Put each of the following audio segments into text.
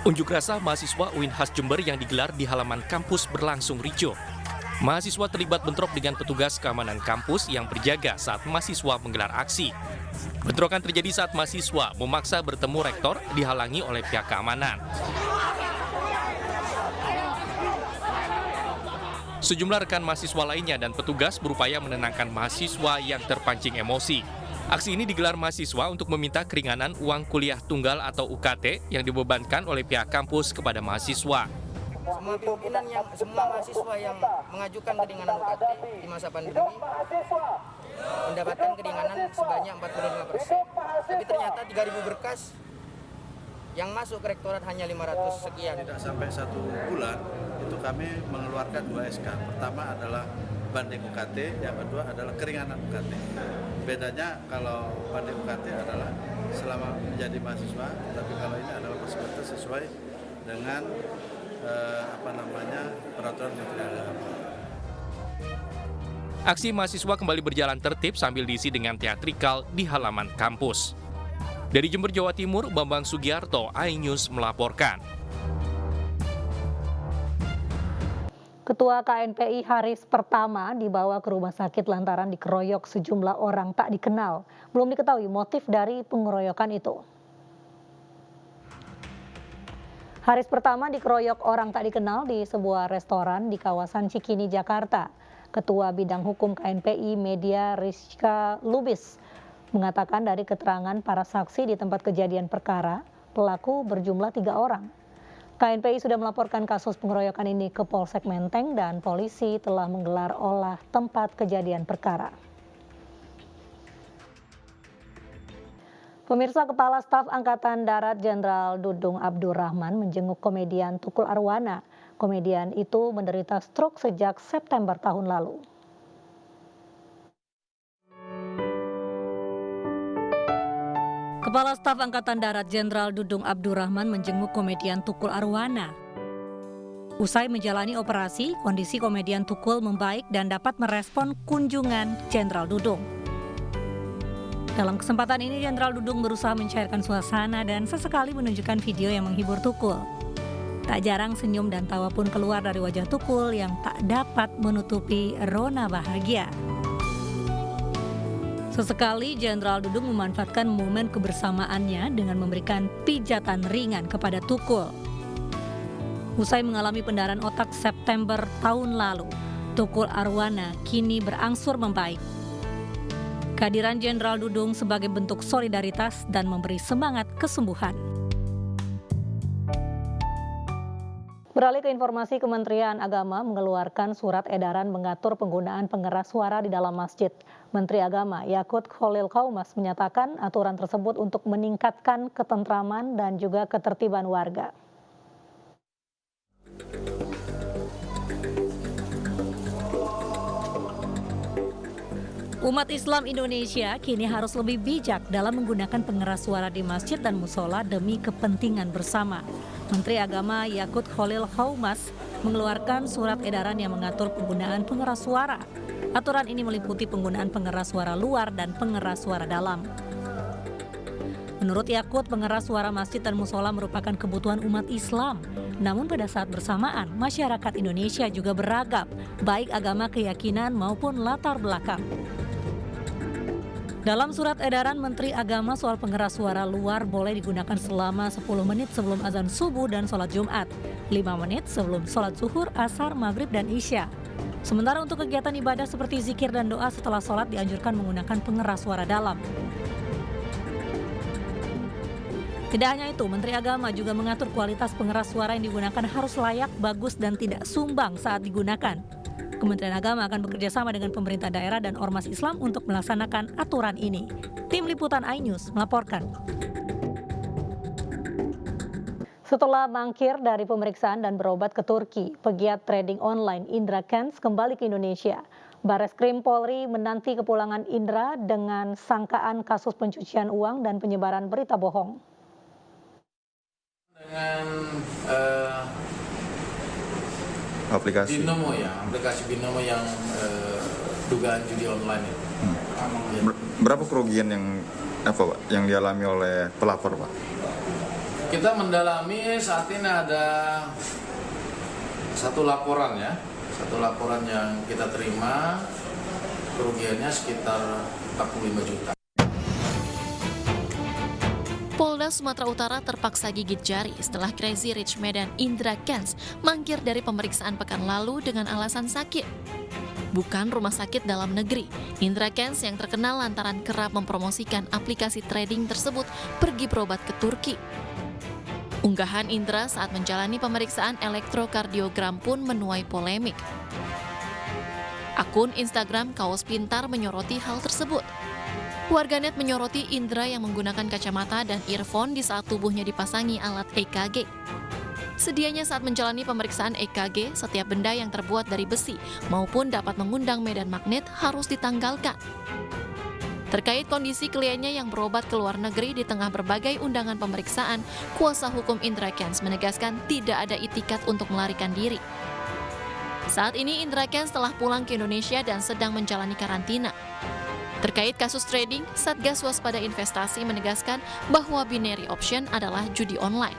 Unjuk rasa mahasiswa UINHAS Jember yang digelar di halaman kampus berlangsung ricuh. Mahasiswa terlibat bentrok dengan petugas keamanan kampus yang berjaga saat mahasiswa menggelar aksi. Bentrokan terjadi saat mahasiswa memaksa bertemu rektor dihalangi oleh pihak keamanan. Sejumlah rekan mahasiswa lainnya dan petugas berupaya menenangkan mahasiswa yang terpancing emosi. Aksi ini digelar mahasiswa untuk meminta keringanan uang kuliah tunggal atau UKT yang dibebankan oleh pihak kampus kepada mahasiswa. Semua mahasiswa yang mengajukan keringanan UKT di masa pandemi mendapatkan keringanan sebanyak 45%. Tapi ternyata 3.000 berkas yang masuk ke rektorat hanya 500 sekian. Tidak sampai 1 bulan itu kami mengeluarkan 2 SK. Pertama adalah banding UKT, yang kedua adalah keringanan UKT. Bedanya kalau banding UKT adalah selama menjadi mahasiswa, tapi kalau ini adalah fasilitas sesuai dengan peraturan Menteri Agama. Aksi mahasiswa kembali berjalan tertib sambil diisi dengan teatrikal di halaman kampus. Dari Jember, Jawa Timur, Bambang Sugiarto, iNews melaporkan. Ketua KNPI Haris pertama dibawa ke rumah sakit lantaran dikeroyok sejumlah orang tak dikenal. Belum diketahui motif dari pengeroyokan itu. Haris pertama dikeroyok orang tak dikenal di sebuah restoran di kawasan Cikini, Jakarta. Ketua Bidang Hukum KNPI Media Rizka Lubis mengatakan dari keterangan para saksi di tempat kejadian perkara, pelaku berjumlah 3 orang. KNPI sudah melaporkan kasus pengeroyokan ini ke Polsek Menteng dan polisi telah menggelar olah tempat kejadian perkara. Pemirsa, Kepala Staf Angkatan Darat Jenderal Dudung Abdurrahman menjenguk komedian Tukul Arwana. Komedian itu menderita stroke sejak September tahun lalu. Kepala Staf Angkatan Darat Jenderal Dudung Abdurrahman menjenguk komedian Tukul Arwana. Usai menjalani operasi, kondisi komedian Tukul membaik dan dapat merespon kunjungan Jenderal Dudung. Dalam kesempatan ini, Jenderal Dudung berusaha mencairkan suasana dan sesekali menunjukkan video yang menghibur Tukul. Tak jarang senyum dan tawa pun keluar dari wajah Tukul yang tak dapat menutupi rona bahagia. Sesekali Jenderal Dudung memanfaatkan momen kebersamaannya dengan memberikan pijatan ringan kepada Tukul. Usai mengalami pendarahan otak September tahun lalu, Tukul Arwana kini berangsur membaik. Kehadiran Jenderal Dudung sebagai bentuk solidaritas dan memberi semangat kesembuhan. Beralih ke informasi, Kementerian Agama mengeluarkan surat edaran mengatur penggunaan pengeras suara di dalam masjid. Menteri Agama Yakut Khalil Qaumas menyatakan aturan tersebut untuk meningkatkan ketentraman dan juga ketertiban warga. Umat Islam Indonesia kini harus lebih bijak dalam menggunakan pengeras suara di masjid dan musola demi kepentingan bersama. Menteri Agama Yakut Khalil Qaumas mengeluarkan surat edaran yang mengatur penggunaan pengeras suara. Aturan ini meliputi penggunaan pengeras suara luar dan pengeras suara dalam. Menurut Yakut, pengeras suara masjid dan musola merupakan kebutuhan umat Islam. Namun pada saat bersamaan, masyarakat Indonesia juga beragam, baik agama, keyakinan maupun latar belakang. Dalam surat edaran Menteri Agama soal pengeras suara luar boleh digunakan selama 10 menit sebelum azan subuh dan sholat Jumat, 5 menit sebelum sholat zuhur, asar, maghrib, dan isya. Sementara untuk kegiatan ibadah seperti zikir dan doa setelah sholat dianjurkan menggunakan pengeras suara dalam. Tidak hanya itu, Menteri Agama juga mengatur kualitas pengeras suara yang digunakan harus layak, bagus, dan tidak sumbang saat digunakan. Kementerian Agama akan bekerja sama dengan pemerintah daerah dan ormas Islam untuk melaksanakan aturan ini. Tim Liputan iNews melaporkan. Setelah mangkir dari pemeriksaan dan berobat ke Turki, pegiat trading online Indra Kents kembali ke Indonesia. Bareskrim Polri menanti kepulangan Indra dengan sangkaan kasus pencucian uang dan penyebaran berita bohong. Dengan aplikasi Binomo yang dugaan judi online itu. Berapa kerugian yang dialami oleh pelapor, Pak? Kita mendalami saat ini ada satu laporan yang kita terima, kerugiannya sekitar 45 juta. Polda Sumatera Utara terpaksa gigit jari setelah Crazy Rich Medan Indra Kents mangkir dari pemeriksaan pekan lalu dengan alasan sakit. Bukan rumah sakit dalam negeri, Indra Kents yang terkenal lantaran kerap mempromosikan aplikasi trading tersebut pergi berobat ke Turki. Unggahan Indra saat menjalani pemeriksaan elektrokardiogram pun menuai polemik. Akun Instagram Kaos Pintar menyoroti hal tersebut. Warganet menyoroti Indra yang menggunakan kacamata dan earphone di saat tubuhnya dipasangi alat EKG. Sedianya saat menjalani pemeriksaan EKG, setiap benda yang terbuat dari besi maupun dapat mengundang medan magnet harus ditanggalkan. Terkait kondisi kliennya yang berobat ke luar negeri di tengah berbagai undangan pemeriksaan, kuasa hukum Indra Kents menegaskan tidak ada itikat untuk melarikan diri. Saat ini Indra Kents telah pulang ke Indonesia dan sedang menjalani karantina. Terkait kasus trading, Satgas Waspada Investasi menegaskan bahwa binary option adalah judi online.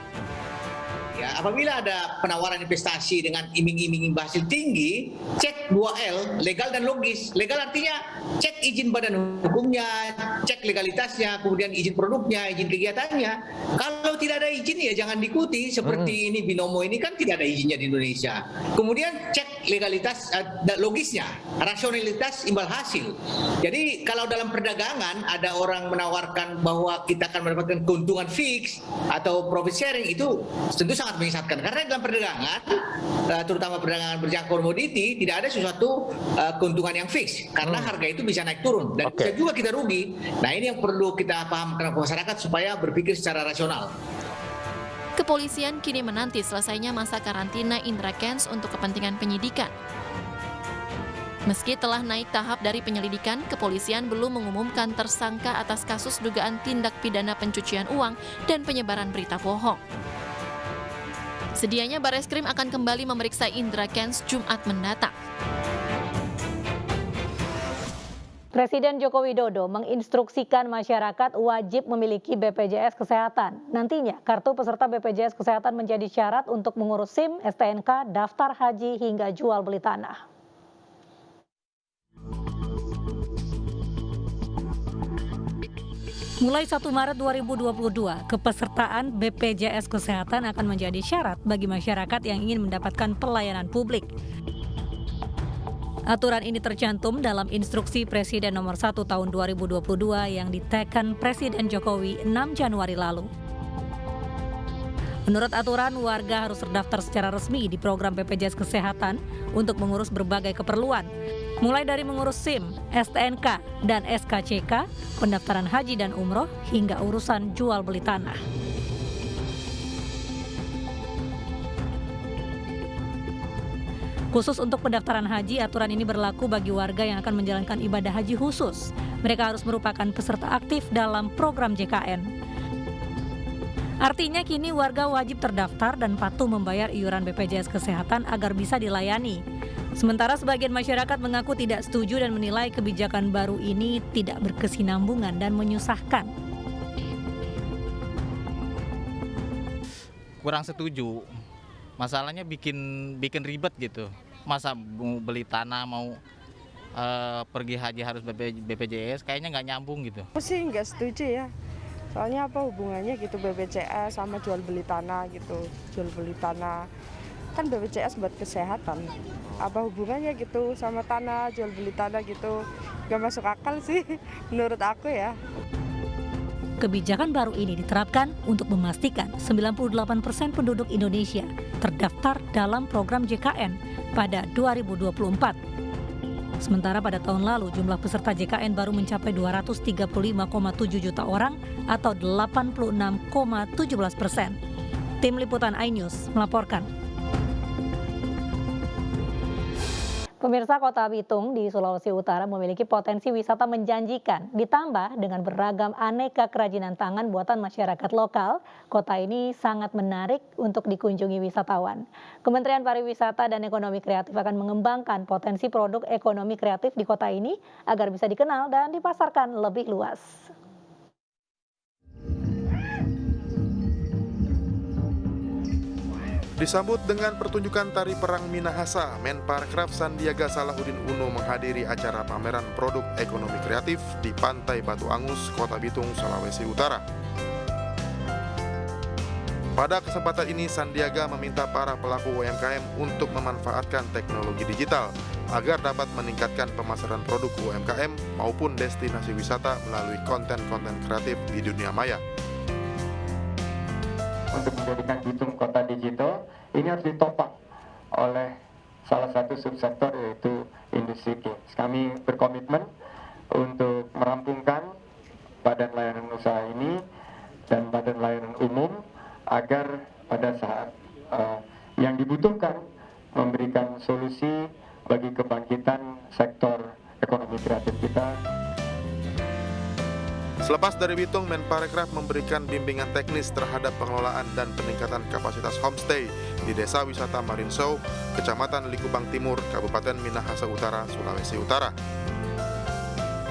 Ya, apabila ada penawaran investasi dengan iming-iming hasil tinggi, cek 2L, legal dan logis. Legal artinya cek izin badan hukumnya, cek legalitasnya, kemudian izin produknya, izin kegiatannya. Kalau tidak ada izin ya jangan diikuti. Seperti ini Binomo ini kan tidak ada izinnya di Indonesia. Kemudian cek legalitas logisnya, rasionalitas imbal hasil. Jadi kalau dalam perdagangan ada orang menawarkan bahwa kita akan mendapatkan keuntungan fix atau profit sharing, itu tentu sangat menyesatkan, karena dalam perdagangan, terutama perdagangan berjangka komoditi, tidak ada sesuatu keuntungan yang fix, karena harga itu bisa naik turun dan bisa juga kita rugi. Nah, ini yang perlu kita pahamkan ke masyarakat supaya berpikir secara rasional. Kepolisian kini menanti selesainya masa karantina Indra Kents untuk kepentingan penyidikan. Meski telah naik tahap dari penyelidikan, kepolisian belum mengumumkan tersangka atas kasus dugaan tindak pidana pencucian uang dan penyebaran berita bohong. Sedianya Bareskrim akan kembali memeriksa Indra Kents Jumat mendatang. Presiden Joko Widodo menginstruksikan masyarakat wajib memiliki BPJS Kesehatan. Nantinya, kartu peserta BPJS Kesehatan menjadi syarat untuk mengurus SIM, STNK, daftar haji, hingga jual beli tanah. Mulai 1 Maret 2022, kepesertaan BPJS Kesehatan akan menjadi syarat bagi masyarakat yang ingin mendapatkan pelayanan publik. Aturan ini tercantum dalam Instruksi Presiden Nomor 1 Tahun 2022 yang diteken Presiden Jokowi 6 Januari lalu. Menurut aturan, warga harus terdaftar secara resmi di program BPJS Kesehatan untuk mengurus berbagai keperluan, mulai dari mengurus SIM, STNK, dan SKCK, pendaftaran haji dan umroh, hingga urusan jual beli tanah. Khusus untuk pendaftaran haji, aturan ini berlaku bagi warga yang akan menjalankan ibadah haji khusus. Mereka harus merupakan peserta aktif dalam program JKN. Artinya kini warga wajib terdaftar dan patuh membayar iuran BPJS Kesehatan agar bisa dilayani. Sementara sebagian masyarakat mengaku tidak setuju dan menilai kebijakan baru ini tidak berkesinambungan dan menyusahkan. Kurang setuju. Masalahnya bikin ribet gitu. Masa mau beli tanah, mau pergi haji harus BPJS, kayaknya nggak nyambung gitu. Aku sih nggak setuju ya. Soalnya apa hubungannya gitu BPJS sama jual beli tanah gitu. Jual beli tanah kan BPJS buat kesehatan. Apa hubungannya gitu sama tanah, jual beli tanah gitu. Gak masuk akal sih menurut aku ya. Kebijakan baru ini diterapkan untuk memastikan 98% penduduk Indonesia terdaftar dalam program JKN pada 2024. Sementara pada tahun lalu jumlah peserta JKN baru mencapai 235,7 juta orang atau 86,17%. Tim Liputan iNews melaporkan. Pemirsa, Kota Bitung di Sulawesi Utara memiliki potensi wisata menjanjikan. Ditambah dengan beragam aneka kerajinan tangan buatan masyarakat lokal, kota ini sangat menarik untuk dikunjungi wisatawan. Kementerian Pariwisata dan Ekonomi Kreatif akan mengembangkan potensi produk ekonomi kreatif di kota ini agar bisa dikenal dan dipasarkan lebih luas. Disambut dengan pertunjukan tari perang Minahasa, Menparekraf Sandiaga Salahuddin Uno menghadiri acara pameran produk ekonomi kreatif di Pantai Batu Angus, Kota Bitung, Sulawesi Utara. Pada kesempatan ini, Sandiaga meminta para pelaku UMKM untuk memanfaatkan teknologi digital agar dapat meningkatkan pemasaran produk UMKM maupun destinasi wisata melalui konten-konten kreatif di dunia maya. Untuk menjadikan Bitung kota digital, ini harus ditopang oleh salah satu subsektor yaitu industri games. Kami berkomitmen untuk merampungkan badan layanan usaha ini dan badan layanan umum agar pada saat yang dibutuhkan memberikan solusi bagi kebangkitan sektor ekonomi kreatif kita. Selepas dari Bitung, Menparekraf memberikan bimbingan teknis terhadap pengelolaan dan peningkatan kapasitas homestay di Desa Wisata Marinsau, Kecamatan Likupang Timur, Kabupaten Minahasa Utara, Sulawesi Utara.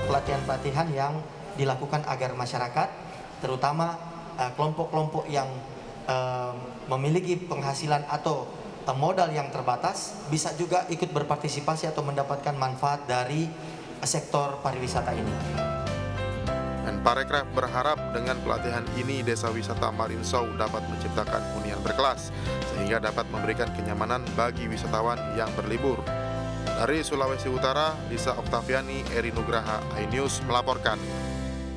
Pelatihan-pelatihan yang dilakukan agar masyarakat, terutama kelompok-kelompok yang memiliki penghasilan atau modal yang terbatas, bisa juga ikut berpartisipasi atau mendapatkan manfaat dari sektor pariwisata ini. Menparekraf berharap dengan pelatihan ini Desa Wisata Marinsau dapat menciptakan hunian berkelas sehingga dapat memberikan kenyamanan bagi wisatawan yang berlibur. Dari Sulawesi Utara, Lisa Oktaviani, Eri Nugraha, iNews melaporkan.